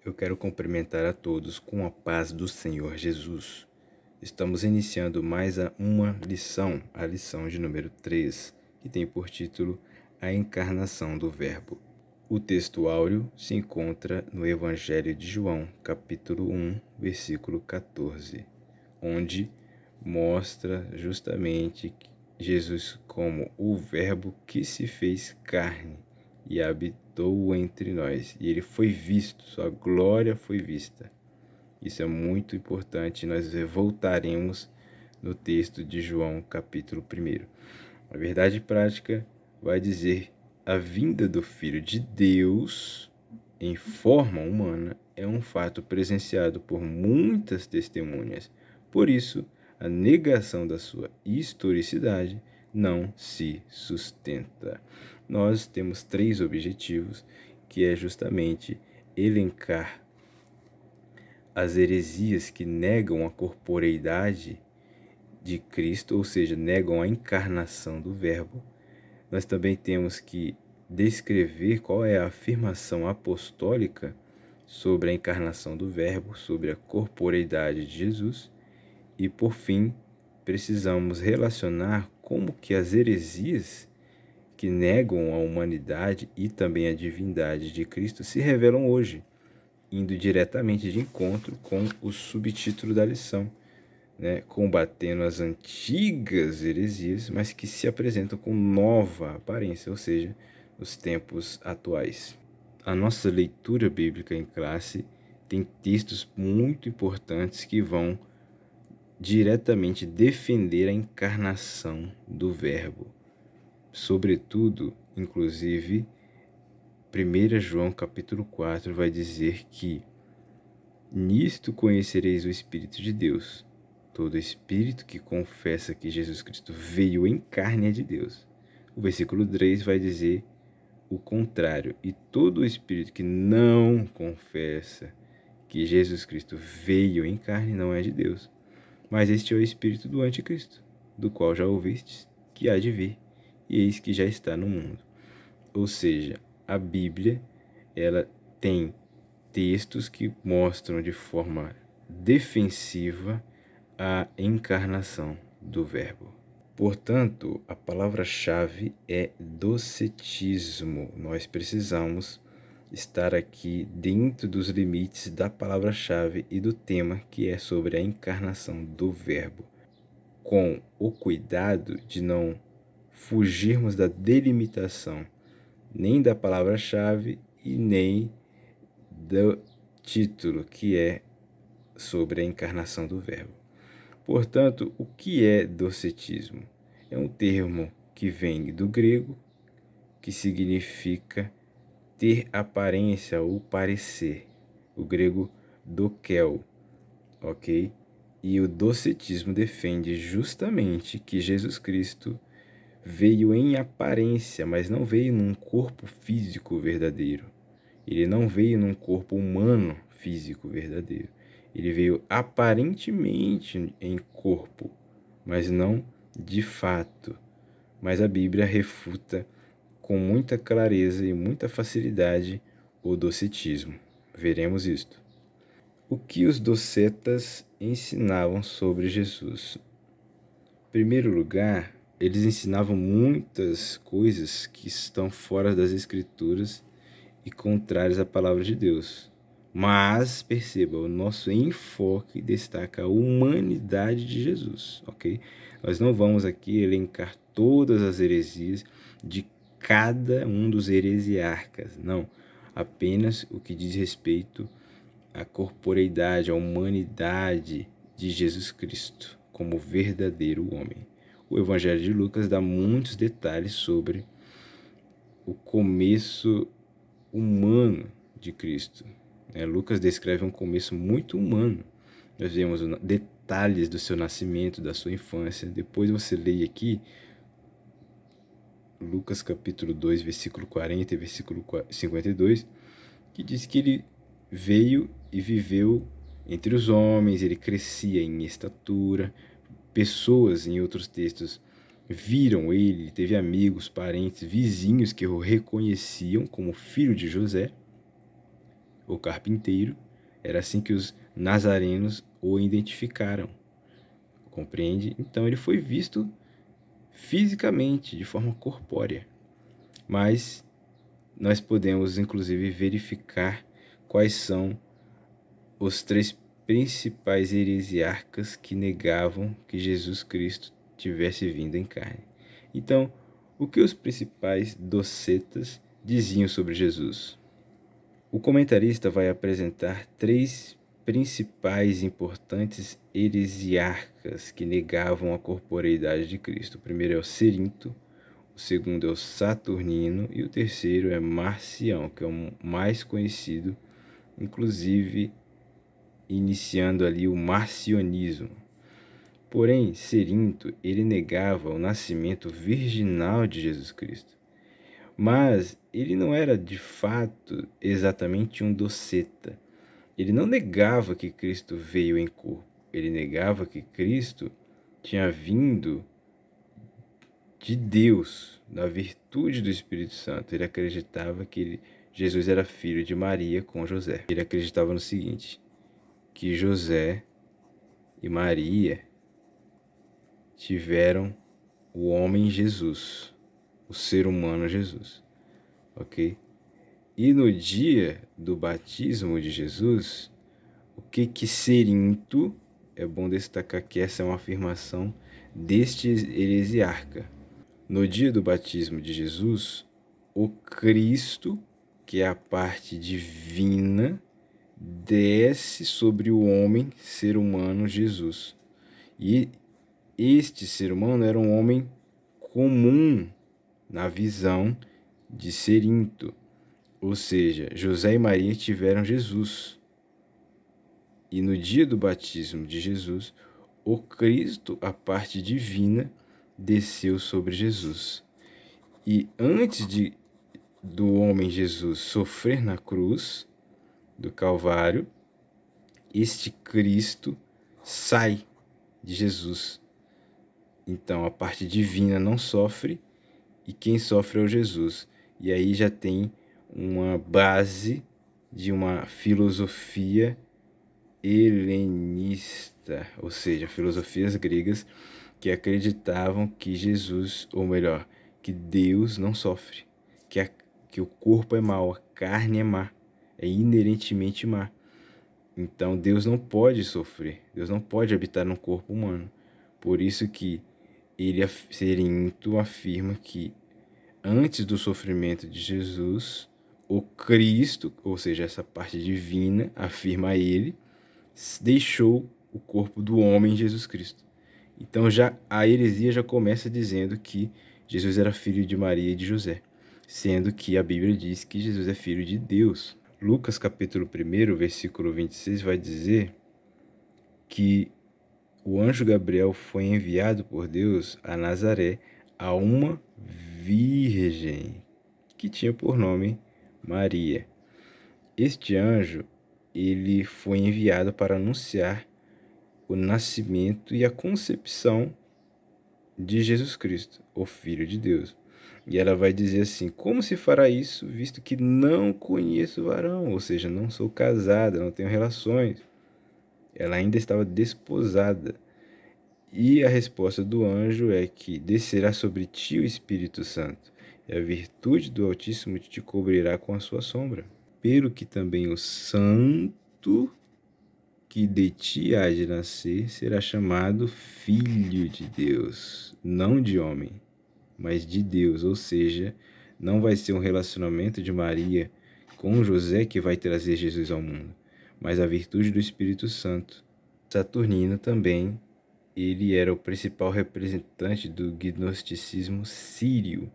Eu quero cumprimentar a todos com a paz do Senhor Jesus. Estamos iniciando mais uma lição, a lição de número 3, que tem por título A Encarnação do Verbo. O texto áureo se encontra no Evangelho de João, capítulo 1, versículo 14, onde mostra justamente Jesus como o Verbo que se fez carne e habitou entre nós. E ele foi visto, sua glória foi vista. Isso é muito importante, nós voltaremos no texto de João, capítulo 1. A verdade prática vai dizer: a vinda do Filho de Deus em forma humana é um fato presenciado por muitas testemunhas. Por isso, a negação da sua historicidade não se sustenta. Nós temos 3 objetivos, que é justamente elencar as heresias que negam a corporeidade de Cristo, ou seja, negam a encarnação do Verbo. Nós também temos que descrever qual é a afirmação apostólica sobre a encarnação do Verbo, sobre a corporeidade de Jesus. E, por fim, precisamos relacionar como que as heresias que negam a humanidade e também a divindade de Cristo se revelam hoje, indo diretamente de encontro com o subtítulo da lição, combatendo as antigas heresias, mas que se apresentam com nova aparência, ou seja, nos tempos atuais. A nossa leitura bíblica em classe tem textos muito importantes que vão diretamente defender a encarnação do Verbo. Sobretudo, inclusive, 1 João capítulo 4 vai dizer que nisto conhecereis o Espírito de Deus. Todo espírito que confessa que Jesus Cristo veio em carne é de Deus. O versículo 3 vai dizer o contrário. E todo espírito que não confessa que Jesus Cristo veio em carne não é de Deus. Mas este é o espírito do anticristo, do qual já ouvistes, que há de vir, e eis que já está no mundo. Ou seja, a Bíblia, ela tem textos que mostram de forma defensiva a encarnação do Verbo. Portanto, a palavra-chave é docetismo. Nós precisamos estar aqui dentro dos limites da palavra-chave e do tema que é sobre a encarnação do Verbo, com o cuidado de não fugirmos da delimitação nem da palavra-chave e nem do título, que é sobre a encarnação do Verbo. Portanto, o que é docetismo? É um termo que vem do grego, que significa ter aparência ou parecer. O grego dokel, ok? E o docetismo defende justamente que Jesus Cristo veio em aparência, mas não veio num corpo físico verdadeiro. Ele não veio num corpo humano físico verdadeiro. Ele veio aparentemente em corpo, mas não de fato. Mas a Bíblia refuta com muita clareza e muita facilidade o docetismo. Veremos isto. O que os docetas ensinavam sobre Jesus? Em primeiro lugar, eles ensinavam muitas coisas que estão fora das Escrituras e contrárias à palavra de Deus. Mas, perceba, o nosso enfoque destaca a humanidade de Jesus, ok? Nós não vamos aqui elencar todas as heresias de cada um dos heresiarcas, não. Apenas o que diz respeito à corporeidade, à humanidade de Jesus Cristo como verdadeiro homem. O Evangelho de Lucas dá muitos detalhes sobre o começo humano de Cristo. Lucas descreve um começo muito humano. Nós vemos detalhes do seu nascimento, da sua infância. Depois você leia aqui Lucas capítulo 2, versículo 40 e versículo 52, que diz que ele veio e viveu entre os homens, ele crescia em estatura. Pessoas, em outros textos, viram ele, teve amigos, parentes, vizinhos que o reconheciam como filho de José. o carpinteiro. Era assim que os nazarenos o identificaram, compreende? Então ele foi visto fisicamente, de forma corpórea. Mas nós podemos, inclusive, verificar quais são os três principais heresiarcas que negavam que Jesus Cristo tivesse vindo em carne. Então, o que os principais docetas diziam sobre Jesus? O comentarista vai apresentar três principais e importantes heresiarcas que negavam a corporeidade de Cristo. O primeiro é o Cerinto, o segundo é o Saturnino e o terceiro é Marcião, que é o mais conhecido, inclusive iniciando ali o marcionismo. Porém, Cerinto, ele negava o nascimento virginal de Jesus Cristo. Mas ele não era de fato exatamente um doceta. Ele não negava que Cristo veio em corpo. Ele negava que Cristo tinha vindo de Deus, da virtude do Espírito Santo. Ele acreditava que Jesus era filho de Maria com José. Ele acreditava no seguinte, que José e Maria tiveram o homem Jesus, o ser humano Jesus, ok? E no dia do batismo de Jesus, o que Cerinto, é bom destacar que essa é uma afirmação deste heresiarca. No dia do batismo de Jesus, o Cristo, que é a parte divina, desce sobre o homem, ser humano Jesus. E este ser humano era um homem comum na visão de Cerinto. Ou seja, José e Maria tiveram Jesus. E no dia do batismo de Jesus, o Cristo, a parte divina, desceu sobre Jesus. E antes do homem Jesus sofrer na cruz do Calvário, este Cristo sai de Jesus. Então a parte divina não sofre e quem sofre é o Jesus. E aí já tem uma base de uma filosofia helenista, ou seja, filosofias gregas que acreditavam que Jesus, ou melhor, que Deus não sofre, que o corpo é mau, a carne é má, é inerentemente má. Então Deus não pode sofrer, Deus não pode habitar num corpo humano. Por isso que Cerinto afirma que antes do sofrimento de Jesus, o Cristo, ou seja, essa parte divina, afirma ele, deixou o corpo do homem Jesus Cristo. Então já a heresia já começa dizendo que Jesus era filho de Maria e de José, sendo que a Bíblia diz que Jesus é filho de Deus. Lucas capítulo 1, versículo 26 vai dizer que o anjo Gabriel foi enviado por Deus a Nazaré, a uma virgem que tinha por nome Maria. Este anjo, ele foi enviado para anunciar o nascimento e a concepção de Jesus Cristo, o Filho de Deus. E ela vai dizer assim, como se fará isso, visto que não conheço varão, ou seja, não sou casada, não tenho relações. Ela ainda estava desposada. E a resposta do anjo é que descerá sobre ti o Espírito Santo, e a virtude do Altíssimo te cobrirá com a sua sombra. Pelo que também o santo que de ti há de nascer será chamado Filho de Deus, não de homem, mas de Deus. Ou seja, não vai ser um relacionamento de Maria com José que vai trazer Jesus ao mundo, mas a virtude do Espírito Santo. Saturnino também, ele era o principal representante do gnosticismo sírio.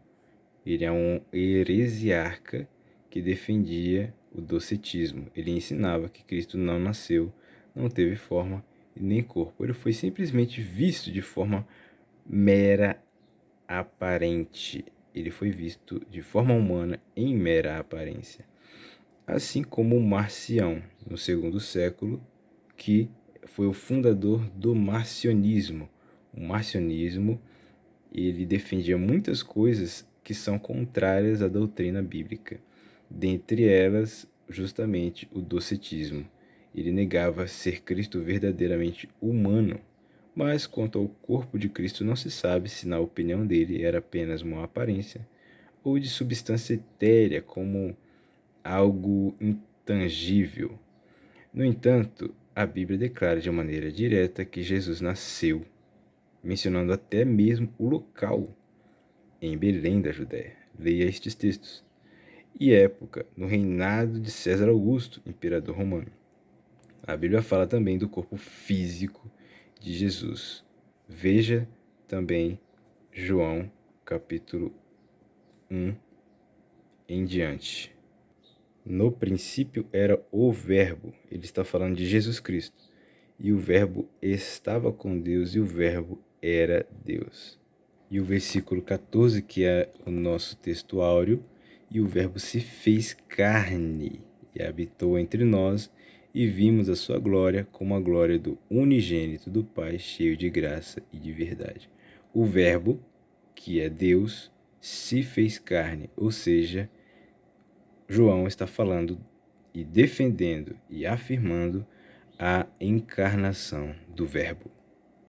Ele é um heresiarca que defendia o docetismo. Ele ensinava que Cristo não nasceu, não teve forma e nem corpo. Ele foi simplesmente visto de forma mera aparente. Ele foi visto de forma humana em mera aparência. Assim como o Marcião, no segundo século, que foi o fundador do marcionismo. O marcionismo, ele defendia muitas coisas que são contrárias à doutrina bíblica. Dentre elas, justamente o docetismo. Ele negava ser Cristo verdadeiramente humano. Mas quanto ao corpo de Cristo, não se sabe se, na opinião dele, era apenas uma aparência ou de substância etérea, como algo intangível. No entanto, a Bíblia declara de maneira direta que Jesus nasceu, mencionando até mesmo o local, em Belém da Judéia. Leia estes textos. E época, no reinado de César Augusto, imperador romano. A Bíblia fala também do corpo físico de Jesus. Veja também João, capítulo 1 em diante. No princípio era o Verbo, ele está falando de Jesus Cristo. E o Verbo estava com Deus e o Verbo era Deus. E o versículo 14, que é o nosso texto áureo, e o Verbo se fez carne e habitou entre nós, e vimos a sua glória como a glória do unigênito do Pai, cheio de graça e de verdade. O Verbo, que é Deus, se fez carne, ou seja, João está falando e defendendo e afirmando a encarnação do Verbo.